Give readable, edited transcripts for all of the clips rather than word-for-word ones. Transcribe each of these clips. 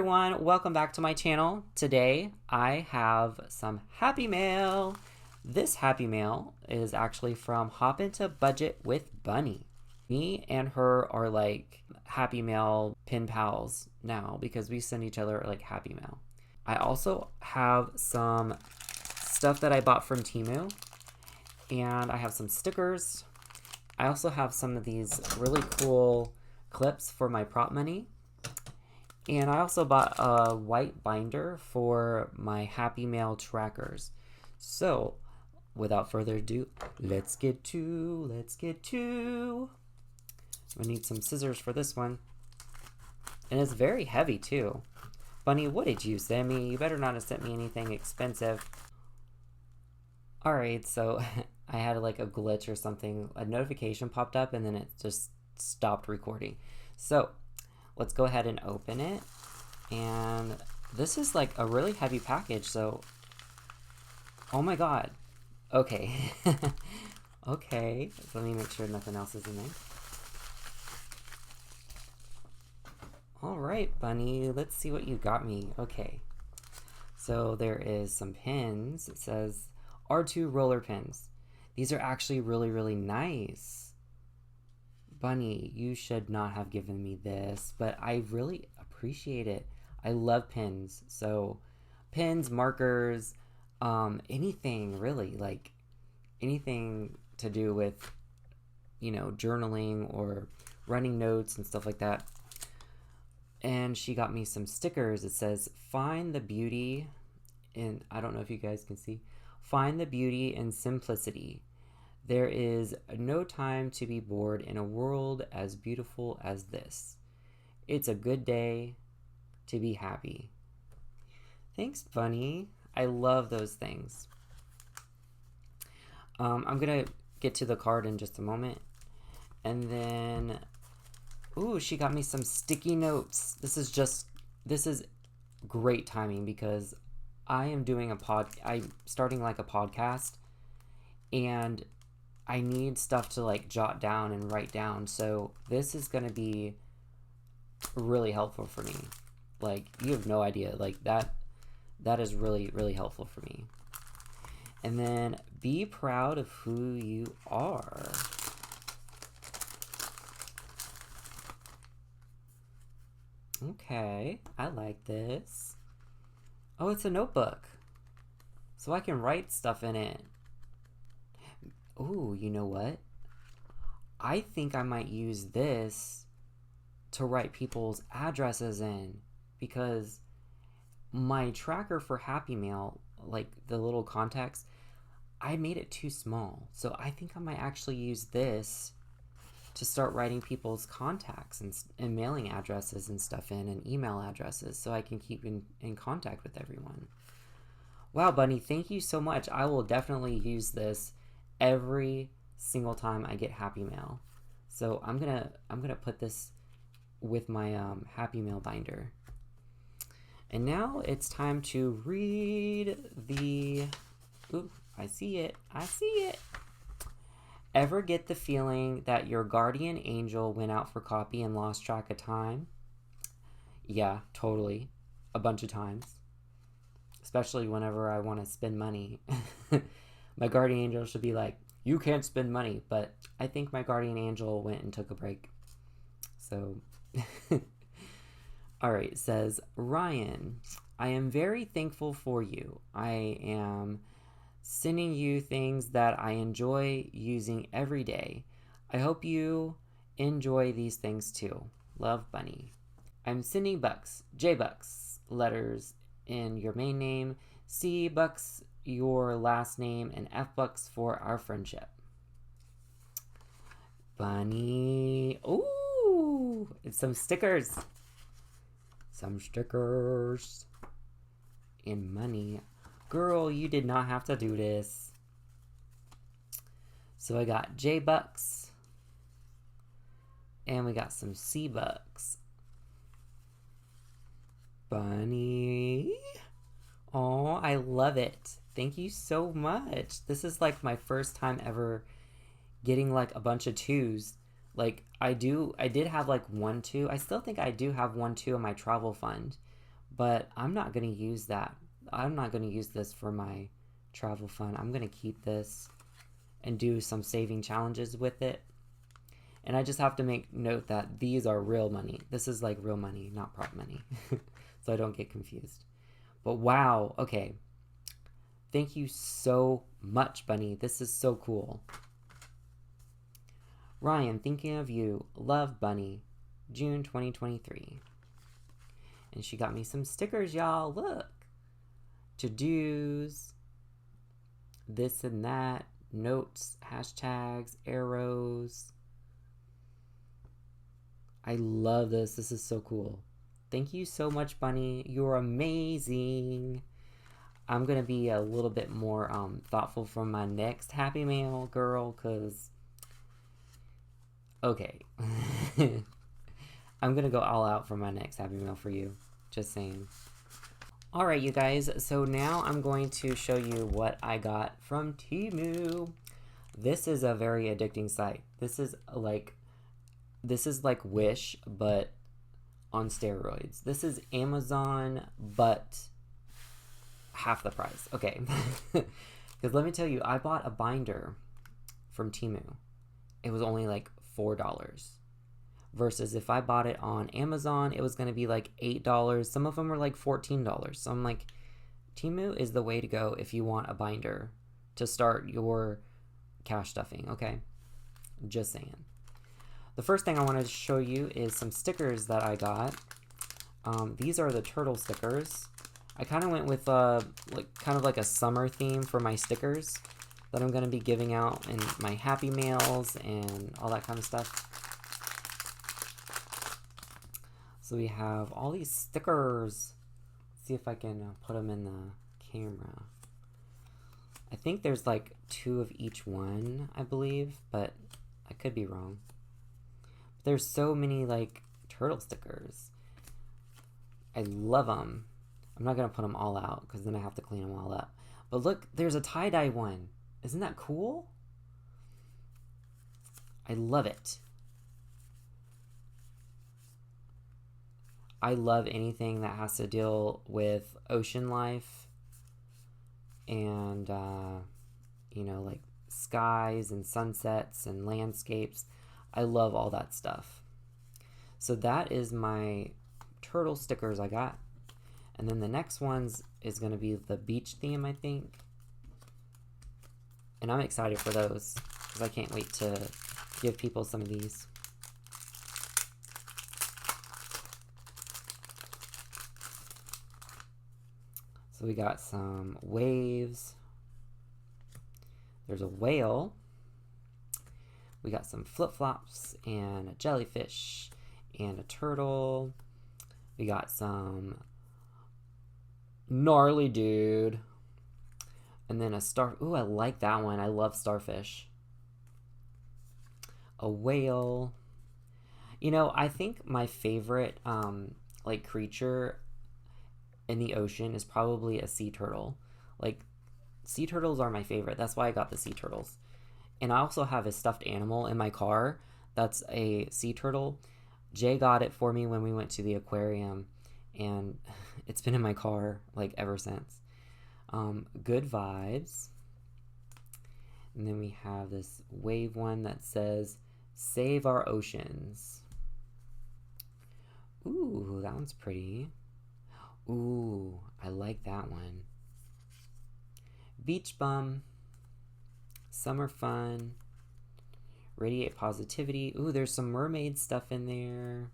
everyone, welcome back to my channel. Today I have some Happy Mail. This Happy Mail is actually from Hop Into Budget with Bunny. Me and her are like Happy Mail pen pals now because we send each other like Happy Mail. I also have some stuff that I bought from Temu, and I have some stickers. I also have some of these really cool clips for my prop money. And I also bought a white binder for my Happy Mail trackers. So, without further ado, let's get to. I need some scissors for this one. And it's very heavy too. Bunny, what did you send me? You better not have sent me anything expensive. Alright, so I had like a glitch or something. A notification popped up and then it just stopped recording. So, let's go ahead and open it. And this is like a really heavy package, so oh my god. Okay. Okay, so let me make sure nothing else is in there. Alright, Bunny, let's see what you got me. Okay, so there is some pins. It says R2 roller pins. These are actually really nice. Bunny, you should not have given me this, but I really appreciate it. I love pins. So pins, markers, anything really, like anything to do with, you know, journaling or running notes and stuff like that. And she got me some stickers. It says, find the beauty in, I don't know if you guys can see, find the beauty in simplicity. There is no time to be bored in a world as beautiful as this. It's a good day to be happy. Thanks, Bunny. I love those things. I'm going to get to the card in just a moment. And then, ooh, she got me some sticky notes. This is great timing because I'm starting like a podcast, and I need stuff to like jot down and write down. So this is going to be really helpful for me. Like, you have no idea. Like that is really helpful for me. And then be proud of who you are. Okay, I like this. Oh, it's a notebook. So I can write stuff in it. Ooh, you know what? I think I might use this to write people's addresses in, because my tracker for Happy Mail, like the little contacts, I made it too small. So I think I might actually use this to start writing people's contacts and mailing addresses and stuff in, and email addresses, so I can keep in contact with everyone. Wow, Bunny, thank you so much. I will definitely use this every single time I get Happy Mail. So I'm gonna put this with my Happy Mail binder. And now it's time to read the, ooh, I see it. Ever get the feeling that your guardian angel went out for coffee and lost track of time? Yeah, totally. A bunch of times. Especially whenever I want to spend money. My guardian angel should be like, you can't spend money. But I think my guardian angel went and took a break. So, alright, it says, Ryan, I am very thankful for you. I am sending you things that I enjoy using every day. I hope you enjoy these things too. Love, Bunny. I'm sending Bucks, J-Bucks, letters in your main name, C-Bucks, your last name, and F-Bucks for our friendship. Bunny. Ooh, it's some stickers. Some stickers. And money. Girl, you did not have to do this. So I got J-Bucks. And we got some C-Bucks. Bunny. Oh, I love it. Thank you so much. This is like my first time ever getting like a bunch of twos. Like I did have like 1 2. I still think I do have 1 2 in my travel fund, but I'm not going to use that. I'm not going to use this for my travel fund. I'm going to keep this and do some saving challenges with it. And I just have to make note that these are real money. This is like real money, not prop money. So I don't get confused. But wow, okay. Thank you so much, Bunny. This is so cool. Ryan, thinking of you. Love, Bunny. June 2023. And she got me some stickers, y'all. Look. To-dos. This and that. Notes. Hashtags. Arrows. I love this. This is so cool. Thank you so much, Bunny. You're amazing. I'm going to be a little bit more thoughtful for my next Happy Mail, girl, because... Okay. I'm going to go all out for my next Happy Mail for you. Just saying. Alright, you guys. So now I'm going to show you what I got from Temu. This is a very addicting site. This is like Wish, but on steroids. This is Amazon, but half the price. Okay. Because let me tell you, I bought a binder from Temu. It was only like $4. Versus if I bought it on Amazon, it was going to be like $8. Some of them were like $14. So I'm like, Temu is the way to go if you want a binder to start your cash stuffing, okay? Just saying. The first thing I wanted to show you is some stickers that I got. These are the turtle stickers. I kind of went with kind of like a summer theme for my stickers that I'm going to be giving out in my Happy Mails and all that kind of stuff. So we have all these stickers. Let's see if I can put them in the camera. I think there's like 2 of each one, I believe, but I could be wrong. There's so many like turtle stickers. I love them. I'm not going to put them all out because then I have to clean them all up. But look, there's a tie-dye one. Isn't that cool? I love it. I love anything that has to deal with ocean life and, you know, like skies and sunsets and landscapes. I love all that stuff. So that is my turtle stickers I got. And then the next ones is going to be the beach theme, I think. And I'm excited for those because I can't wait to give people some of these. So we got some waves. There's a whale. We got some flip-flops and a jellyfish and a turtle. We got some gnarly dude. And then a star. Ooh, I like that one. I love starfish. A whale. You know, I think my favorite like creature in the ocean is probably a sea turtle. Like, sea turtles are my favorite. That's why I got the sea turtles. And I also have a stuffed animal in my car that's a sea turtle. Jay got it for me when we went to the aquarium, and it's been in my car like ever since. Good vibes. And then we have this wave one that says, "Save our oceans." Ooh, that one's pretty. Ooh, I like that one. Beach bum. Summer fun. Radiate positivity. Ooh, there's some mermaid stuff in there.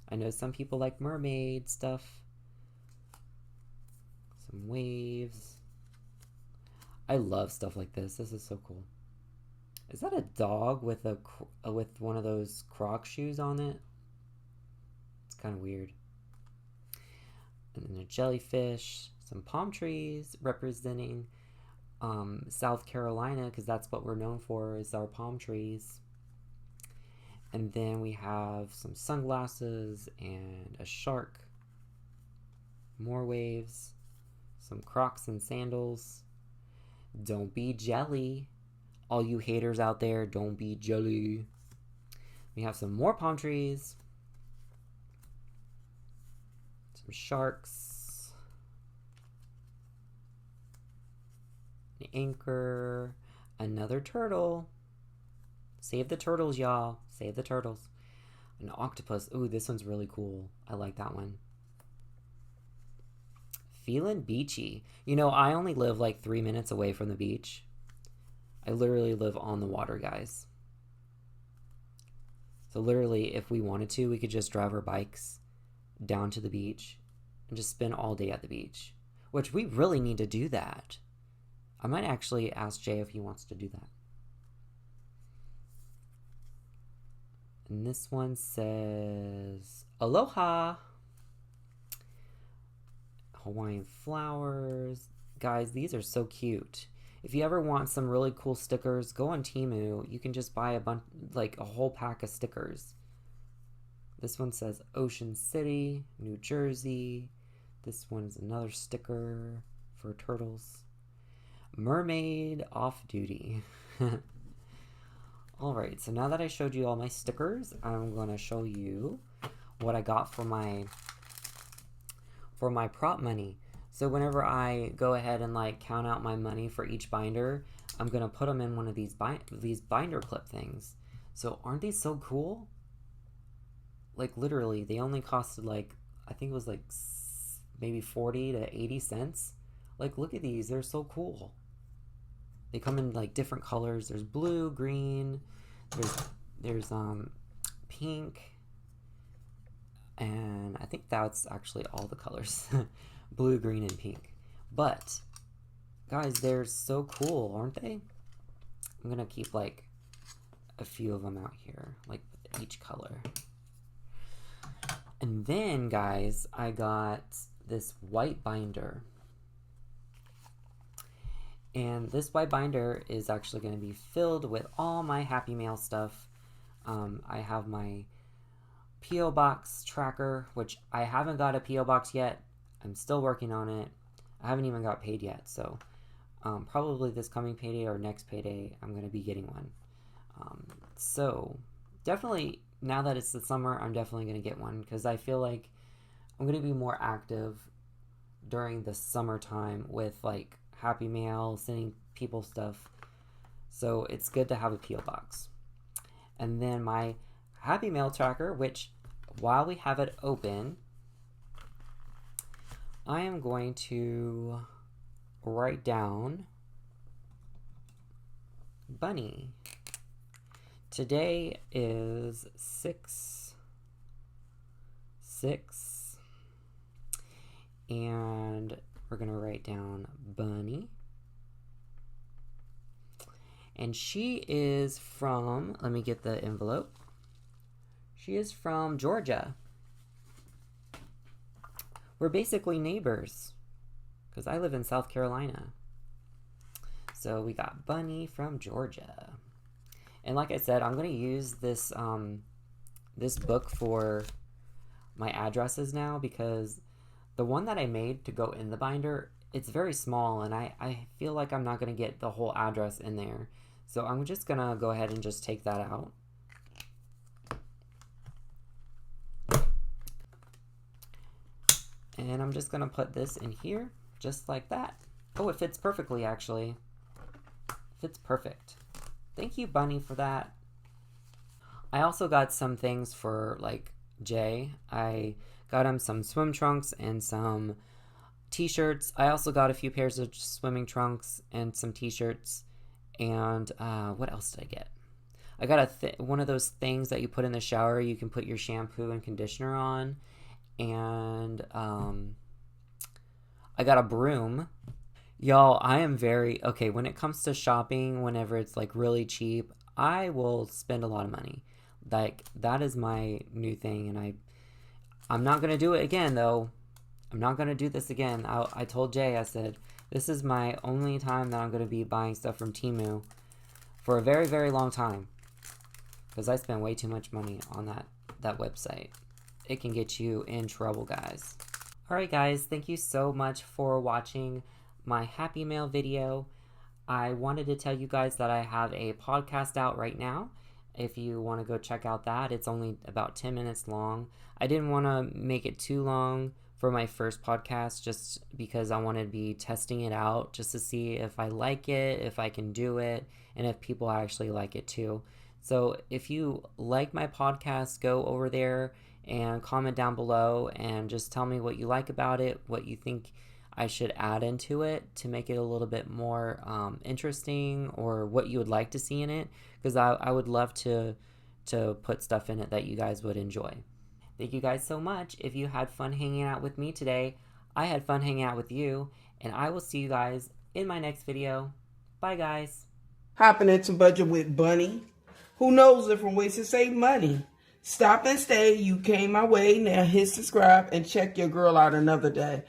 I know some people like mermaid stuff. Some waves. I love stuff like this. This is so cool. Is that a dog with with one of those Croc shoes on it? It's kind of weird. And then a jellyfish, some palm trees representing South Carolina, because that's what we're known for, is our palm trees. And then we have some sunglasses and a shark. More waves. Some Crocs and sandals. Don't be jelly. All you haters out there, don't be jelly. We have some more palm trees. Some sharks. anchor, another turtle. Save the turtles, y'all. Save the turtles. An octopus. Ooh, this one's really cool. I like that one. Feeling beachy. You know, I only live like 3 minutes away from the beach. I literally live on the water, guys. So literally, if we wanted to, we could just drive our bikes down to the beach and just spend all day at the beach. Which we really need to do that. I might actually ask Jay if he wants to do that. And this one says, Aloha! Hawaiian flowers. Guys, these are so cute. If you ever want some really cool stickers, go on Temu. You can just buy a bunch, like a whole pack of stickers. This one says Ocean City, New Jersey. This one's another sticker for turtles. Mermaid off duty. Alright, so now that I showed you all my stickers, I'm going to show you what I got for my prop money. So whenever I go ahead and like count out my money for each binder, I'm going to put them in one of these binder clip things. So aren't these so cool? Like literally, they only costed like, I think it was like maybe 40 to 80 cents. Like look at these, they're so cool. They come in like different colors. There's blue, green, there's pink, and I think that's actually all the colors. Blue, green, and pink. But guys, they're so cool, aren't they? I'm gonna keep like a few of them out here, like with each color. And then guys, I got this white binder. And this white binder is actually going to be filled with all my Happy Mail stuff. I have my P.O. Box tracker, which I haven't got a P.O. Box yet. I'm still working on it. I haven't even got paid yet. So probably this coming payday or next payday, I'm going to be getting one. So definitely, now that it's the summer, I'm definitely going to get one. Because I feel like I'm going to be more active during the summertime with like Happy Mail, sending people stuff. So it's good to have a P.O. Box. And then my Happy Mail tracker, which while we have it open, I am going to write down Bunny. Today is 6/6, and we're going to write down Bunny. And she is from, let me get the envelope. She is from Georgia. We're basically neighbors because I live in South Carolina. So we got Bunny from Georgia. And like I said, I'm going to use this, this book for my addresses now because the one that I made to go in the binder, it's very small, and I feel like I'm not going to get the whole address in there. So I'm just going to go ahead and just take that out. And I'm just going to put this in here, just like that. Oh, it fits perfectly, actually. It fits perfect. Thank you, Bunny, for that. I also got some things for, like, Jay. I got him some swim trunks and some t-shirts. I also got a few pairs of swimming trunks and some t-shirts. And what else did I get? I got one of those things that you put in the shower. You can put your shampoo and conditioner on. And I got a broom. Y'all, I am very... Okay, when it comes to shopping, whenever it's like really cheap, I will spend a lot of money. Like, that is my new thing. And I'm not going to do it again, though. I'm not going to do this again. I told Jay, I said, this is my only time that I'm going to be buying stuff from Temu for a very, very long time. Because I spend way too much money on that website. It can get you in trouble, guys. Alright, guys. Thank you so much for watching my Happy Mail video. I wanted to tell you guys that I have a podcast out right now. If you want to go check out that, it's only about 10 minutes long. I didn't want to make it too long for my first podcast, just because I want to be testing it out just to see if I like it, if I can do it, and if people actually like it too. So if you like my podcast, go over there and comment down below and just tell me what you like about it, what you think I should add into it to make it a little bit more interesting, or what you would like to see in it, because I would love to put stuff in it that you guys would enjoy. Thank you guys so much. If you had fun hanging out with me today, I had fun hanging out with you, and I will see you guys in my next video. Bye, guys. Hopping into budget with Bunny. Who knows different ways to save money? Stop and stay. You came my way. Now hit subscribe and check your girl out another day.